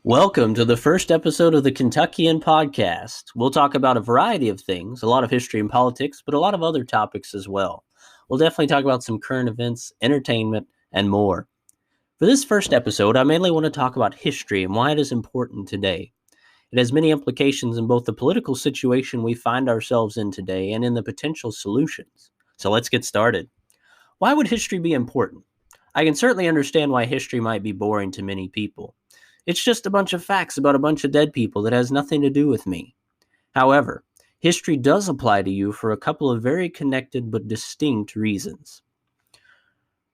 Welcome to the first episode of the Kentuckian podcast. We'll talk about a variety of things, a lot of history and politics, but a lot of other topics as well. We'll definitely talk about some current events, entertainment, and more. For this first episode, I mainly want to talk about history and why it is important today. It has many implications in both the political situation we find ourselves in today and in the potential solutions. So let's get started. Why would history be important? I can certainly understand why history might be boring to many people. It's just a bunch of facts about a bunch of dead people that has nothing to do with me. However, history does apply to you for a couple of very connected but distinct reasons.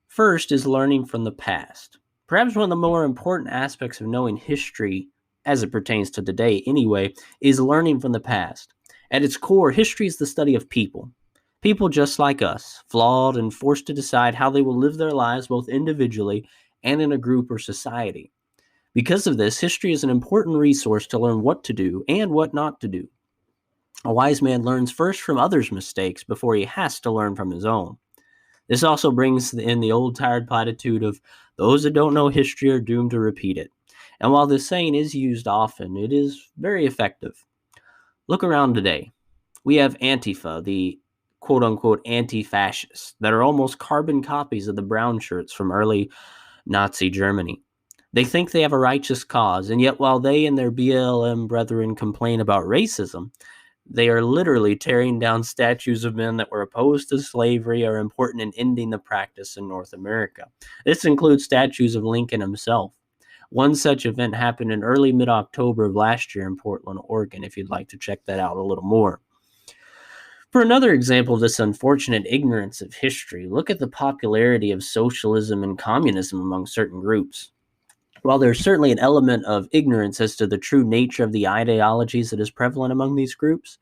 First is learning from the past. Perhaps one of the more important aspects of knowing history, as it pertains to today anyway, is learning from the past. At its core, history is the study of people. People just like us, flawed and forced to decide how they will live their lives both individually and in a group or society. Because of this, history is an important resource to learn what to do and what not to do. A wise man learns first from others' mistakes before he has to learn from his own. This also brings in the old tired platitude of those that don't know history are doomed to repeat it. And while this saying is used often, it is very effective. Look around today. We have Antifa, the quote-unquote anti-fascists, that are almost carbon copies of the brown shirts from early Nazi Germany. They think they have a righteous cause, and yet while they and their BLM brethren complain about racism, they are literally tearing down statues of men that were opposed to slavery or important in ending the practice in North America. This includes statues of Lincoln himself. One such event happened in early mid-October of last year in Portland, Oregon, if you'd like to check that out a little more. For another example of this unfortunate ignorance of history, look at the popularity of socialism and communism among certain groups. While there's certainly an element of ignorance as to the true nature of the ideologies that is prevalent among these groups,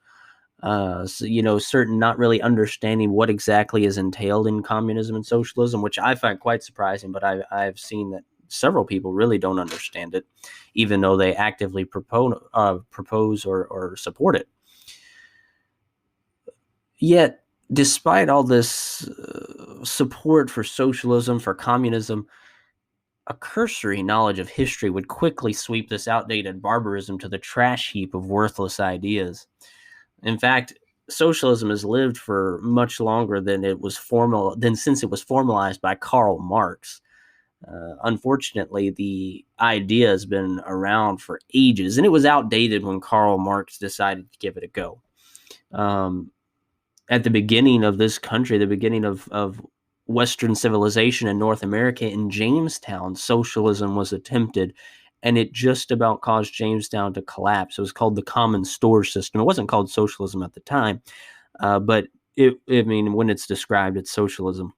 certain not really understanding what exactly is entailed in communism and socialism, which I find quite surprising, but I've seen that several people really don't understand it, even though they actively propose or support it. Yet, despite all this support for socialism, for communism, a cursory knowledge of history would quickly sweep this outdated barbarism to the trash heap of worthless ideas. In fact, socialism has lived for much longer than since it was formalized by Karl Marx. Unfortunately, the idea has been around for ages, and it was outdated when Karl Marx decided to give it a go. At the beginning of this country, the beginning of Western civilization in North America, in Jamestown, socialism was attempted, and it just about caused Jamestown to collapse. It was called the common store system. It wasn't called socialism at the time, but when it's described, it's socialism.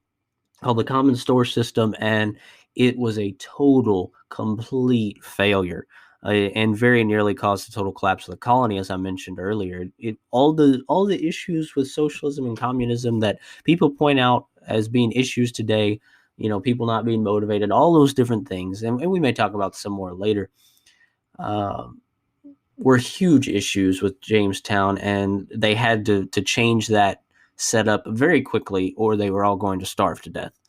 Called the common store system, and it was a total, complete failure. And very nearly caused the total collapse of the colony, as I mentioned earlier. All the issues with socialism and communism that people point out as being issues today, people not being motivated, all those different things, and we may talk about some more later, were huge issues with Jamestown, and they had to change that setup very quickly, or they were all going to starve to death.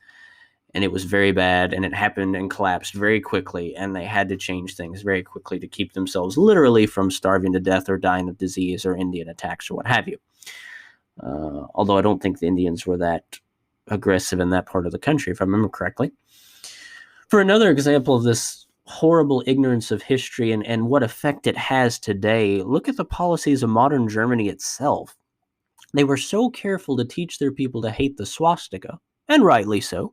And it was very bad, and it happened and collapsed very quickly, and they had to change things very quickly to keep themselves literally from starving to death or dying of disease or Indian attacks or what have you. Although I don't think the Indians were that aggressive in that part of the country, if I remember correctly. For another example of this horrible ignorance of history and what effect it has today, look at the policies of modern Germany itself. They were so careful to teach their people to hate the swastika, and rightly so,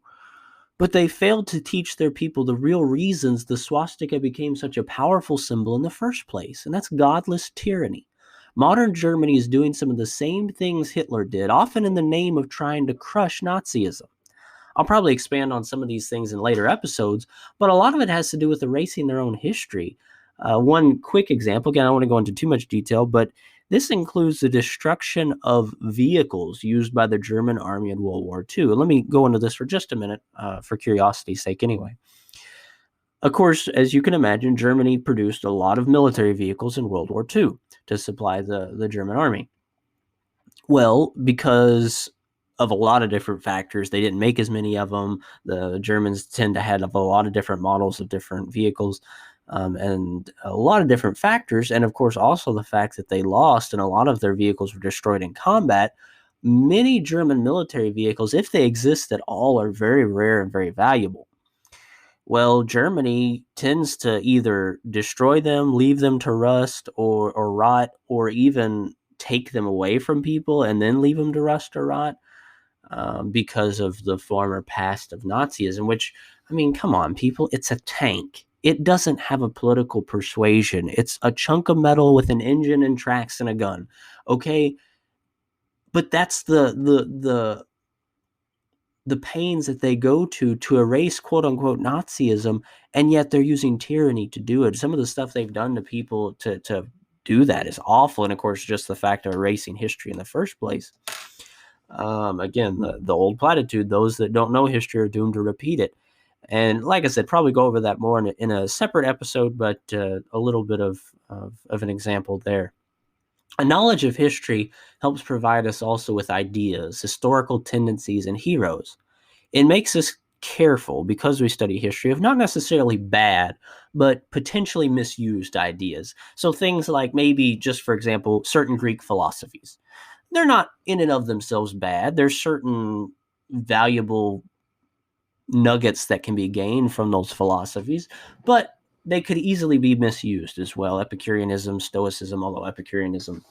but they failed to teach their people the real reasons the swastika became such a powerful symbol in the first place, and that's godless tyranny. Modern Germany is doing some of the same things Hitler did, often in the name of trying to crush Nazism. I'll probably expand on some of these things in later episodes, but a lot of it has to do with erasing their own history. One quick example, again, I don't want to go into too much detail, but this includes the destruction of vehicles used by the German army in World War II. Let me go into this for just a minute, for curiosity's sake anyway. Of course, as you can imagine, Germany produced a lot of military vehicles in World War II to supply the German army. Well, because of a lot of different factors, they didn't make as many of them. The Germans tend to have a lot of different models of different vehicles. and a lot of different factors. And of course, also the fact that they lost and a lot of their vehicles were destroyed in combat. Many German military vehicles, if they exist at all, are very rare and very valuable. Well, Germany tends to either destroy them, leave them to rust or rot, or even take them away from people and then leave them to rust or rot, because of the former past of Nazism, which, I mean, come on, people, it's a tank. It doesn't have a political persuasion. It's a chunk of metal with an engine and tracks and a gun. Okay? But that's the pains that they go to erase quote unquote Nazism, and yet they're using tyranny to do it. Some of the stuff they've done to people to do that is awful, and of course, just the fact of erasing history in the first place. Again, the old platitude: those that don't know history are doomed to repeat it. And like I said, probably go over that more in a separate episode, but a little bit of an example there. A knowledge of history helps provide us also with ideas, historical tendencies, and heroes. It makes us careful, because we study history, of not necessarily bad, but potentially misused ideas. So things like, maybe, just for example, certain Greek philosophies. They're not in and of themselves bad. There's certain valuable nuggets that can be gained from those philosophies, but they could easily be misused as well. Epicureanism, Stoicism, although Epicureanism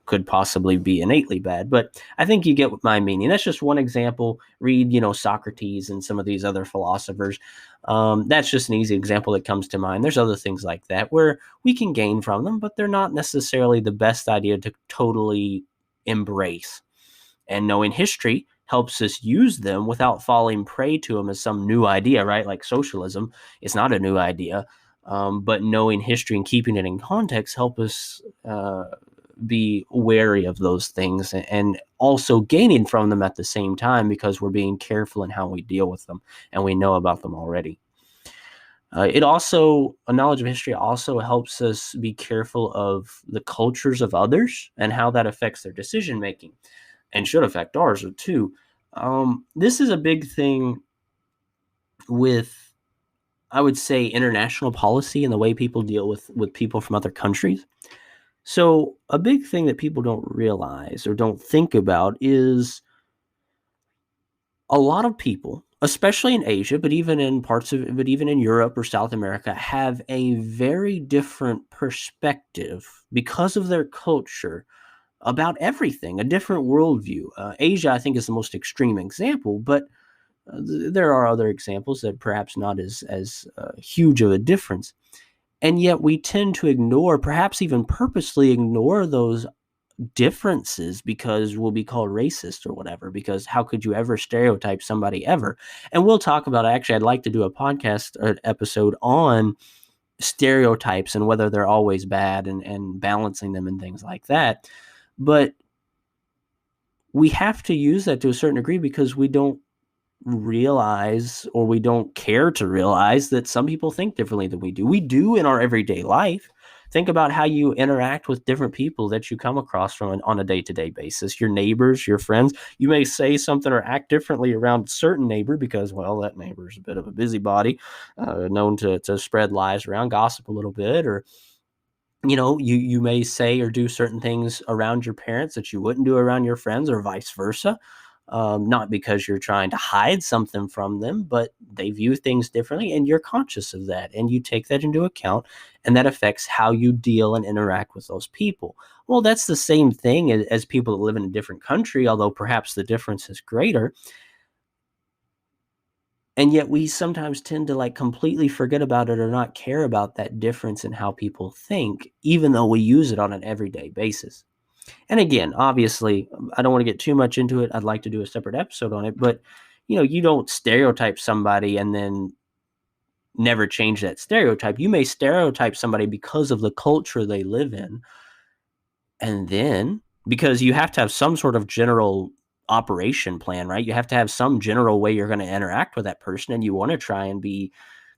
could possibly be innately bad, but I think you get what my meaning. That's just one example. Read, Socrates and some of these other philosophers. That's just an easy example that comes to mind. There's other things like that where we can gain from them, but they're not necessarily the best idea to totally embrace. And knowing history helps us use them without falling prey to them as some new idea, right? Like socialism is not a new idea, but knowing history and keeping it in context help us be wary of those things, and also gaining from them at the same time, because we're being careful in how we deal with them and we know about them already. A knowledge of history also helps us be careful of the cultures of others and how that affects their decision making, and should affect ours too. This is a big thing with, I would say, international policy and the way people deal with people from other countries. So a big thing that people don't realize or don't think about is a lot of people, especially in Asia, but even in Europe or South America, have a very different perspective because of their culture about everything, a different worldview. Asia, I think, is the most extreme example, but there are other examples that perhaps not as huge of a difference. And yet we tend to ignore, perhaps even purposely ignore, those differences because we'll be called racist or whatever, because how could you ever stereotype somebody ever? And we'll talk about, actually, I'd like to do a podcast or an episode on stereotypes and whether they're always bad, and balancing them and things like that. But we have to use that to a certain degree because we don't realize, or we don't care to realize, that some people think differently than we do. We do in our everyday life. Think about how you interact with different people that you come across on a day-to-day basis. Your neighbors, your friends. You may say something or act differently around a certain neighbor because, well, that neighbor's a bit of a busybody, known to spread lies around, gossip a little bit, or you may say or do certain things around your parents that you wouldn't do around your friends, or vice versa. Not because you're trying to hide something from them, but they view things differently, and you're conscious of that, and you take that into account, and that affects how you deal and interact with those people. Well, that's the same thing as people that live in a different country, although perhaps the difference is greater. And yet we sometimes tend to completely forget about it or not care about that difference in how people think, even though we use it on an everyday basis. And again, obviously, I don't want to get too much into it. I'd like to do a separate episode on it, but you don't stereotype somebody and then never change that stereotype. You may stereotype somebody because of the culture they live in, and then because you have to have some sort of general operation plan, right? You have to have some general way you're going to interact with that person, and you want to try and be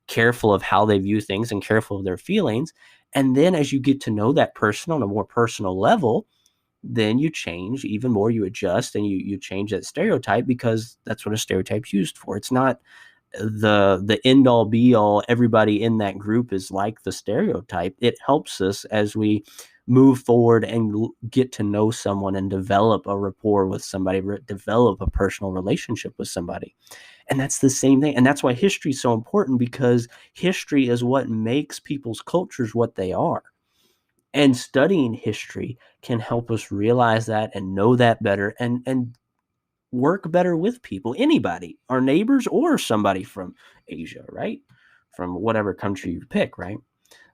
careful of how they view things and careful of their feelings. And then as you get to know that person on a more personal level, then you change even more, you adjust, and you change that stereotype, because that's what a stereotype's used for. It's not the end all be all, everybody in that group is like the stereotype. It helps us as we move forward and get to know someone and develop a rapport with somebody, develop a personal relationship with somebody. And that's the same thing. And that's why history is so important, because history is what makes people's cultures what they are. And studying history can help us realize that and know that better, and work better with people, anybody, our neighbors or somebody from Asia, right? From whatever country you pick, right?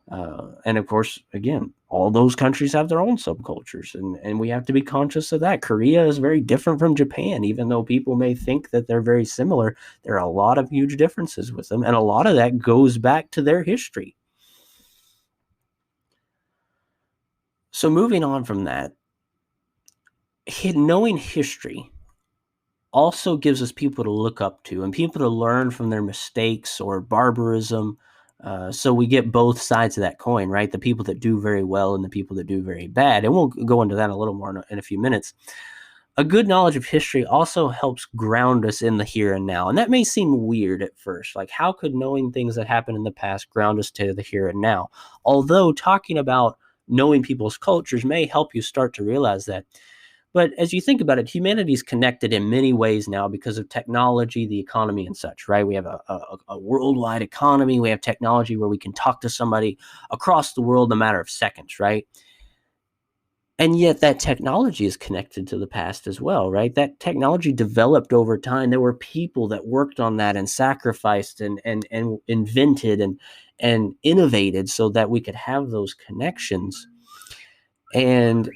And of course, again, all those countries have their own subcultures, and we have to be conscious of that. Korea is very different from Japan, even though people may think that they're very similar. There are a lot of huge differences with them, and a lot of that goes back to their history. So moving on from that, knowing history also gives us people to look up to and people to learn from their mistakes or barbarism. So we get both sides of that coin, right? The people that do very well and the people that do very bad. And we'll go into that a little more in a few minutes. A good knowledge of history also helps ground us in the here and now. And that may seem weird at first. Like, how could knowing things that happened in the past ground us to the here and now? Although talking about knowing people's cultures may help you start to realize that. But as you think about it, humanity is connected in many ways now because of technology, the economy, and such, right? We have a worldwide economy. We have technology where we can talk to somebody across the world in a matter of seconds, right? And yet that technology is connected to the past as well, right? That technology developed over time. There were people that worked on that and sacrificed and invented and innovated so that we could have those connections. And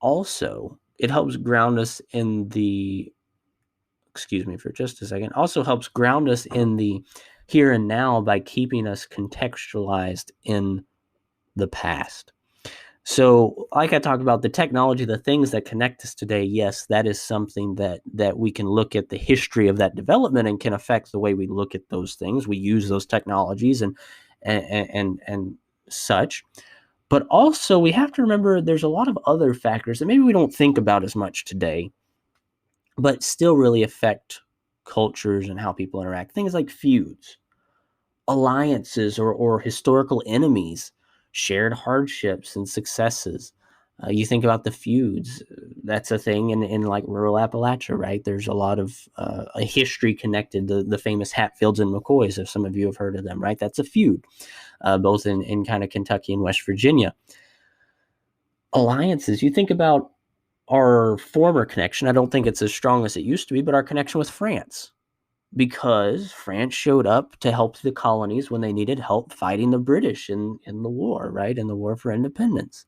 also, it helps ground us in the, excuse me for just a second, also helps ground us in the here and now by keeping us contextualized in the past. So, like I talked about, the technology, the things that connect us today, yes, that is something that we can look at the history of that development and can affect the way we look at those things. We use those technologies and such. But also, we have to remember there's a lot of other factors that maybe we don't think about as much today, but still really affect cultures and how people interact. Things like feuds, alliances, or historical enemies, shared hardships and successes. You think about the feuds. That's a thing in like rural Appalachia, right? There's a lot of a history connected to the famous Hatfields and McCoys, if some of you have heard of them, right? That's a feud, both in kind of Kentucky and West Virginia. Alliances, you think about our former connection. I don't think it's as strong as it used to be, but our connection with France, because France showed up to help the colonies when they needed help fighting the British in the war, right? In the war for independence.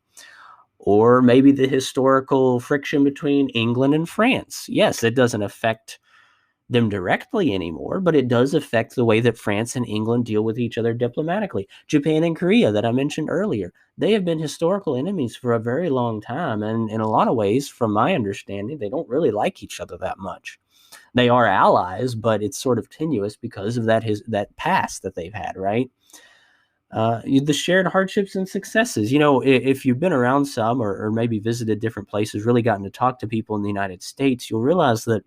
Or maybe the historical friction between England and France. Yes, it doesn't affect them directly anymore, but it does affect the way that France and England deal with each other diplomatically. Japan and Korea, that I mentioned earlier, they have been historical enemies for a very long time. And in a lot of ways, from my understanding, they don't really like each other that much. They are allies, but it's sort of tenuous because of that past that they've had, right? The shared hardships and successes. If you've been around some or maybe visited different places, really gotten to talk to people in the United States, you'll realize that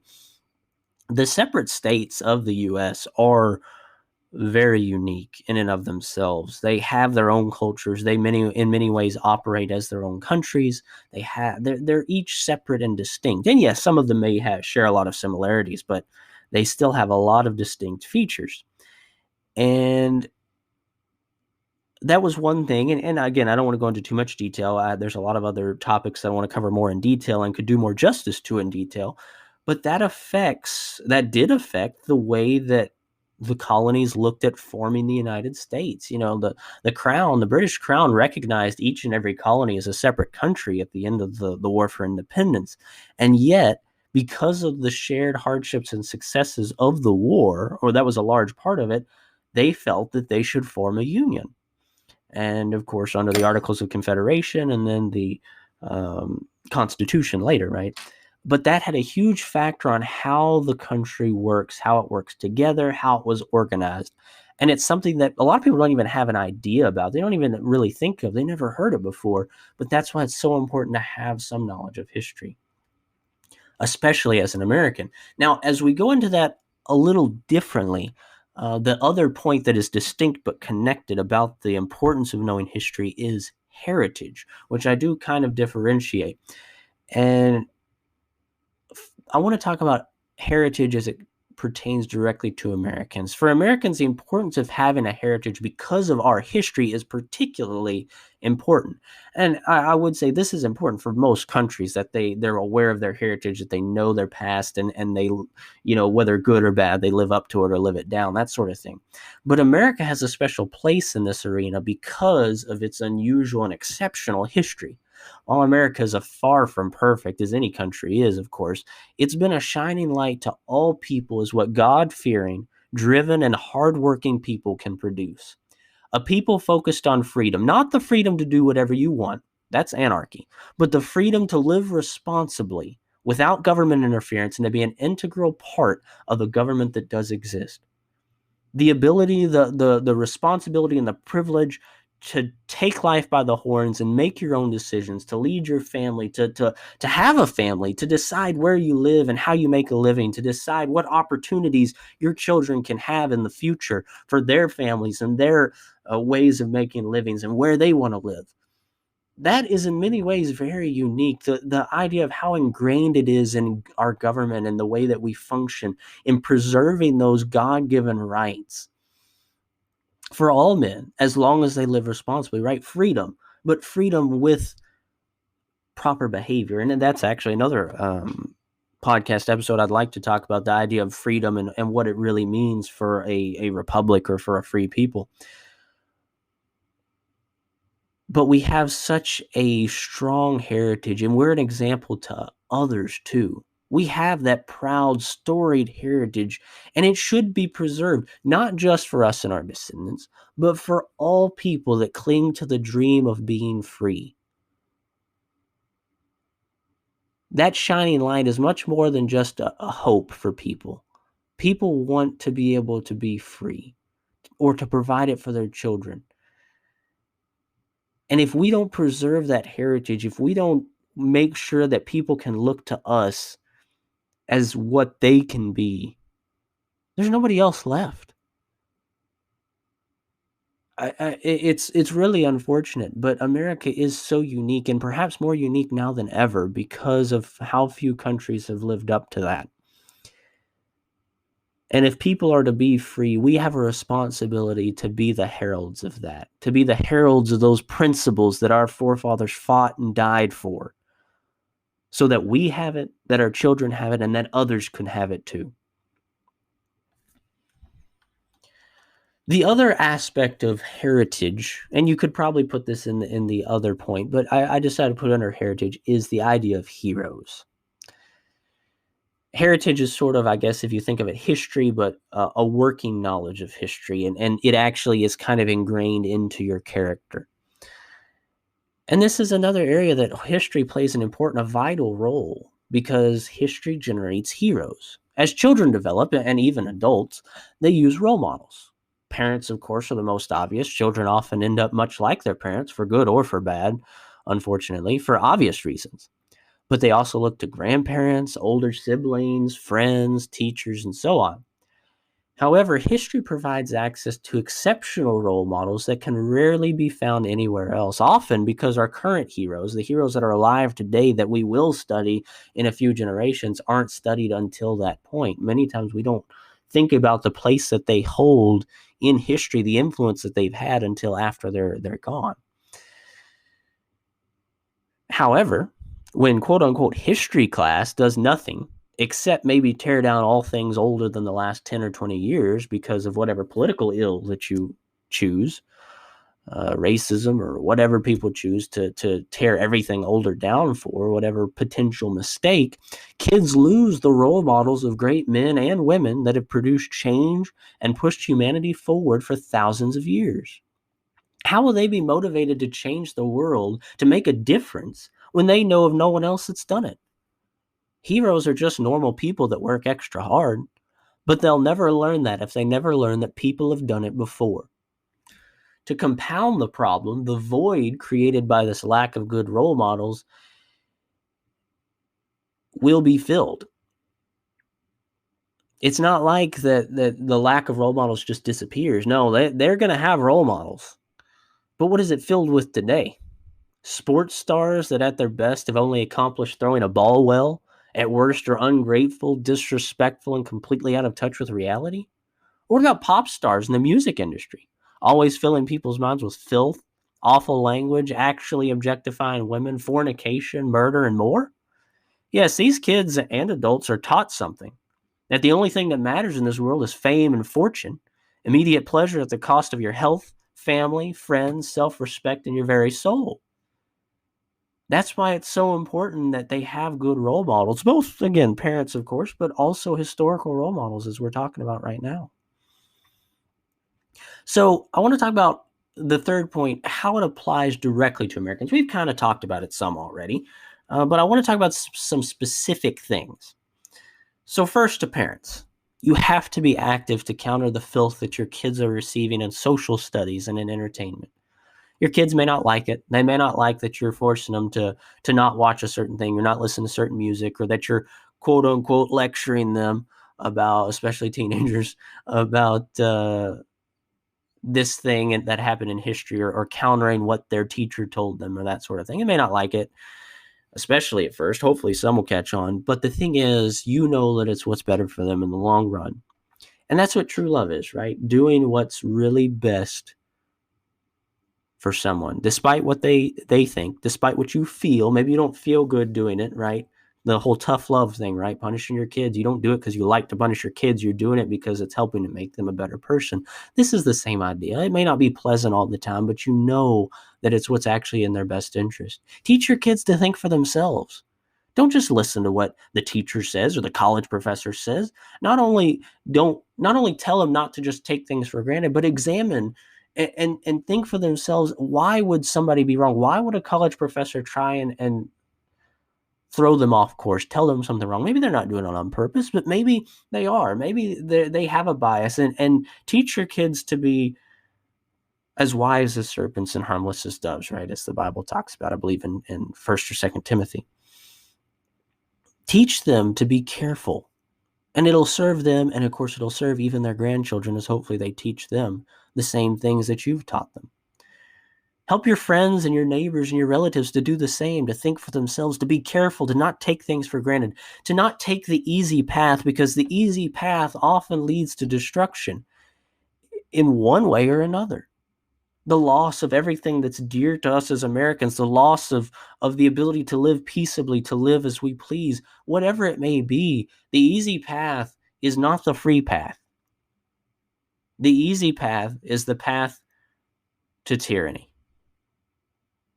the separate states of the U.S. are very unique in and of themselves. They have their own cultures. They in many ways operate as their own countries. They're each separate and distinct. And yes, some of them may share a lot of similarities, but they still have a lot of distinct features. And that was one thing. And again, I don't want to go into too much detail. There's a lot of other topics that I want to cover more in detail and could do more justice to in detail. But that did affect the way that the colonies looked at forming the United States. The crown, the British crown, recognized each and every colony as a separate country at the end of the war for independence. And yet, because of the shared hardships and successes of the war, or that was a large part of it, they felt that they should form a union. And of course, under the Articles of Confederation and then the Constitution later, right? But that had a huge factor on how the country works, how it works together, how it was organized. And it's something that a lot of people don't even have an idea about. They don't even really think of. They never heard it before. But that's why it's so important to have some knowledge of history, especially as an American. Now, as we go into that a little differently. The other point that is distinct but connected about the importance of knowing history is heritage, which I do kind of differentiate. And I want to talk about heritage as it pertains directly to Americans. For Americans, the importance of having a heritage because of our history is particularly important. And I would say this is important for most countries, that they're aware of their heritage, that they know their past, and they, whether good or bad, they live up to it or live it down, that sort of thing. But America has a special place in this arena because of its unusual and exceptional history. While America is far from perfect, as any country is, of course, it's been a shining light to all people as what God-fearing, driven, and hardworking people can produce. A people focused on freedom, not the freedom to do whatever you want, that's anarchy, but the freedom to live responsibly without government interference and to be an integral part of a government that does exist. The ability, the responsibility, and the privilege to take life by the horns and make your own decisions, to lead your family, to have a family, to decide where you live and how you make a living, to decide what opportunities your children can have in the future for their families and their ways of making livings and where they want to live. That is in many ways very unique. The idea of how ingrained it is in our government and the way that we function in preserving those God-given rights for all men, as long as they live responsibly, right? Freedom, but freedom with proper behavior. And that's actually another podcast episode. I'd like to talk about the idea of freedom and what it really means for a republic or for a free people. But we have such a strong heritage, and we're an example to others too. We have that proud, storied heritage, and it should be preserved, not just for us and our descendants, but for all people that cling to the dream of being free. That shining light is much more than just a hope for people. People want to be able to be free or to provide it for their children. And if we don't preserve that heritage, if we don't make sure that people can look to us as what they can be, there's nobody else left. It's really unfortunate, but America is so unique, and perhaps more unique now than ever because of how few countries have lived up to that. And if people are to be free, we have a responsibility to be the heralds of that, to be the heralds of those principles that our forefathers fought and died for, so that we have it, that our children have it, and that others can have it too. The other aspect of heritage, and you could probably put this in the other point, but I decided to put it under heritage, is the idea of heroes. Heritage is sort of, I guess, if you think of it, history, but a working knowledge of history, and it actually is kind of ingrained into your character. And this is another area that history plays an important, a vital role, because history generates heroes. As children develop, and even adults, they use role models. Parents, of course, are the most obvious. Children often end up much like their parents, for good or for bad, unfortunately, for obvious reasons. But they also look to grandparents, older siblings, friends, teachers, and so on. However, history provides access to exceptional role models that can rarely be found anywhere else, often because our current heroes, the heroes that are alive today that we will study in a few generations, aren't studied until that point. Many times we don't think about the place that they hold in history, the influence that they've had until after they're gone. However, when quote-unquote history class does nothing except maybe tear down all things older than the last 10 or 20 years because of whatever political ill that you choose, racism or whatever people choose to tear everything older down for, whatever potential mistake, kids lose the role models of great men and women that have produced change and pushed humanity forward for thousands of years. How will they be motivated to change the world, to make a difference, when they know of no one else that's done it? Heroes are just normal people that work extra hard, but they'll never learn that if they never learn that people have done it before. To compound the problem, the void created by this lack of good role models will be filled. It's not like that the lack of role models just disappears. No, they're going to have role models. But what is it filled with today? Sports stars that at their best have only accomplished throwing a ball well, at worst are ungrateful, disrespectful, and completely out of touch with reality? Or what about pop stars in the music industry, always filling people's minds with filth, awful language, actually objectifying women, fornication, murder, and more? Yes, these kids and adults are taught something, that the only thing that matters in this world is fame and fortune, immediate pleasure at the cost of your health, family, friends, self respect, and your very soul. That's why it's so important that they have good role models, both, again, parents, of course, but also historical role models, as we're talking about right now. So I want to talk about the third point, how it applies directly to Americans. We've kind of talked about it some already, but I want to talk about some specific things. So first, to parents, you have to be active to counter the filth that your kids are receiving in social studies and in entertainment. Your kids may not like it. They may not like that you're forcing them to not watch a certain thing or not listen to certain music, or that you're quote unquote lecturing them about, especially teenagers, about this thing that happened in history, or countering what their teacher told them, or that sort of thing. They may not like it, especially at first. Hopefully some will catch on. But the thing is, you know that it's what's better for them in the long run. And that's what true love is, right? Doing what's really best for someone, despite what they think, despite what you feel. Maybe you don't feel good doing it, right? The whole tough love thing, right? Punishing your kids. You don't do it because you like to punish your kids. You're doing it because it's helping to make them a better person. This is the same idea. It may not be pleasant all the time, but you know that it's what's actually in their best interest. Teach your kids to think for themselves. Don't just listen to what the teacher says or the college professor says. Not only tell them not to just take things for granted, but examine and think for themselves. Why would somebody be wrong? Why would a college professor try and throw them off course, tell them something wrong? Maybe they're not doing it on purpose, but maybe they are. Maybe they have a bias. And teach your kids to be as wise as serpents and harmless as doves, right? As the Bible talks about, I believe in 1st or 2nd Timothy. Teach them to be careful, and it'll serve them. And of course, it'll serve even their grandchildren, as hopefully they teach them the same things that you've taught them. Help your friends and your neighbors and your relatives to do the same, to think for themselves, to be careful, to not take things for granted, to not take the easy path, because the easy path often leads to destruction in one way or another. The loss of everything that's dear to us as Americans, the loss of the ability to live peaceably, to live as we please, whatever it may be. The easy path is not the free path. The easy path is the path to tyranny.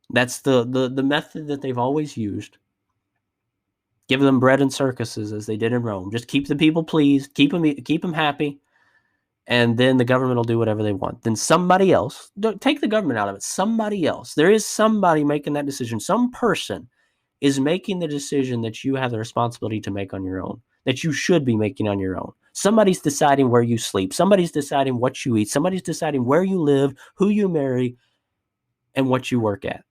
That's the method that they've always used. Give them bread and circuses, as they did in Rome. Just keep the people pleased, keep them happy, and then the government will do whatever they want. Then somebody else, don't take the government out of it, somebody else. There is somebody making that decision. Some person is making the decision that you have the responsibility to make on your own, that you should be making on your own. Somebody's deciding where you sleep. Somebody's deciding what you eat. Somebody's deciding where you live, who you marry, and what you work at.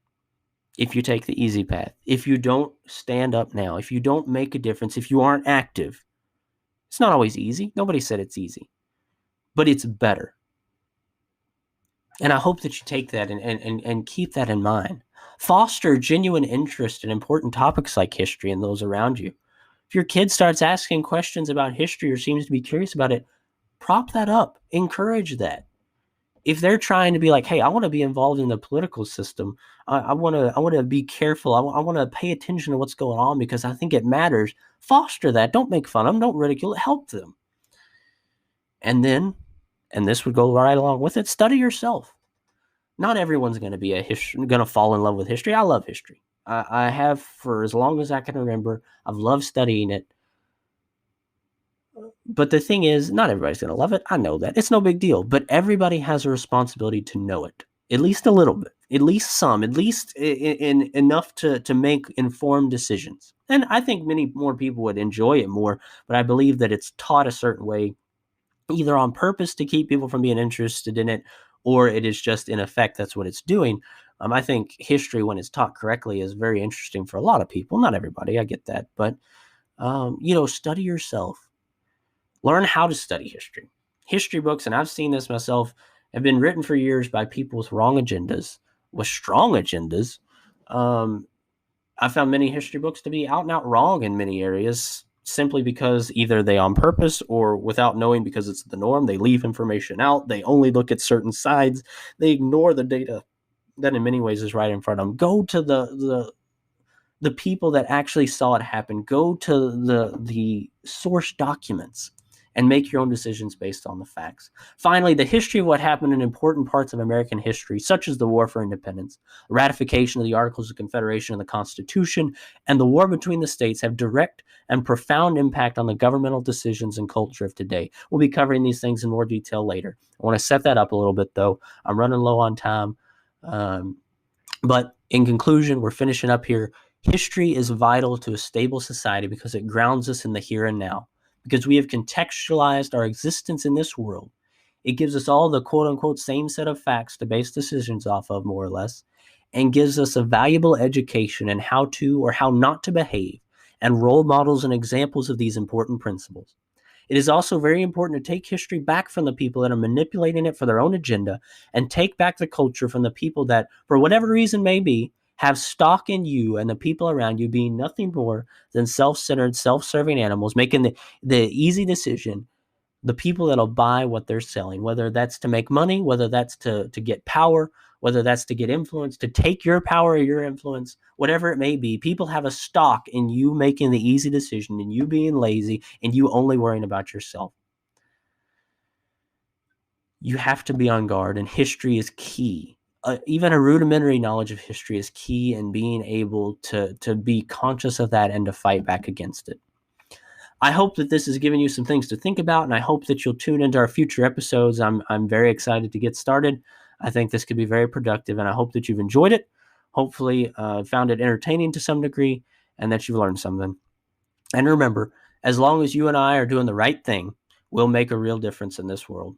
If you take the easy path, if you don't stand up now, if you don't make a difference, if you aren't active, it's not always easy. Nobody said it's easy, but it's better. And I hope that you take that and keep that in mind. Foster genuine interest in important topics like history and those around you. If your kid starts asking questions about history or seems to be curious about it, prop that up, encourage that. If they're trying to be like, hey, I want to be involved in the political system, I want to be careful, I want to pay attention to what's going on because I think it matters, foster that. Don't make fun of them, don't ridicule it, help them. And then, and this would go right along with it, study yourself. Not everyone's going to be going to fall in love with history. I love history. I have for as long as I can remember. I've loved studying it. But the thing is, not everybody's going to love it. I know that. It's no big deal. But everybody has a responsibility to know it, at least a little bit, at least some, at least in enough to make informed decisions. And I think many more people would enjoy it more, but I believe that it's taught a certain way, either on purpose to keep people from being interested in it, or it is just in effect that's what it's doing. I think history, when it's taught correctly, is very interesting for a lot of people. Not everybody, I get that. But, study yourself. Learn how to study history. History books, and I've seen this myself, have been written for years by people with wrong agendas, with strong agendas. I found many history books to be out and out wrong in many areas simply because either they on purpose or without knowing because it's the norm, they leave information out. They only look at certain sides. They ignore the data that in many ways is right in front of them. Go to the people that actually saw it happen. Go to the source documents and make your own decisions based on the facts. Finally, the history of what happened in important parts of American history, such as the War for Independence, ratification of the Articles of Confederation and the Constitution, and the war between the states, have direct and profound impact on the governmental decisions and culture of today. We'll be covering these things in more detail later. I want to set that up a little bit, though. I'm running low on time. But in conclusion, we're finishing up here. History is vital to a stable society because it grounds us in the here and now. Because we have contextualized our existence in this world. It gives us all the quote-unquote same set of facts to base decisions off of, more or less, and gives us a valuable education in how to or how not to behave, and role models and examples of these important principles. It is also very important to take history back from the people that are manipulating it for their own agenda, and take back the culture from the people that, for whatever reason may be, have stock in you and the people around you being nothing more than self-centered, self-serving animals, making the easy decision, the people that'll buy what they're selling, whether that's to make money, whether that's to get power, whether that's to get influence, to take your power or your influence, whatever it may be. People have a stock in you making the easy decision, and you being lazy, and you only worrying about yourself. You have to be on guard, and history is key. Even a rudimentary knowledge of history is key in being able to be conscious of that and to fight back against it. I hope that this has given you some things to think about, and I hope that you'll tune into our future episodes. I'm very excited to get started. I think this could be very productive, and I hope that you've enjoyed it. Hopefully, found it entertaining to some degree, and that you've learned something. And remember, as long as you and I are doing the right thing, we'll make a real difference in this world.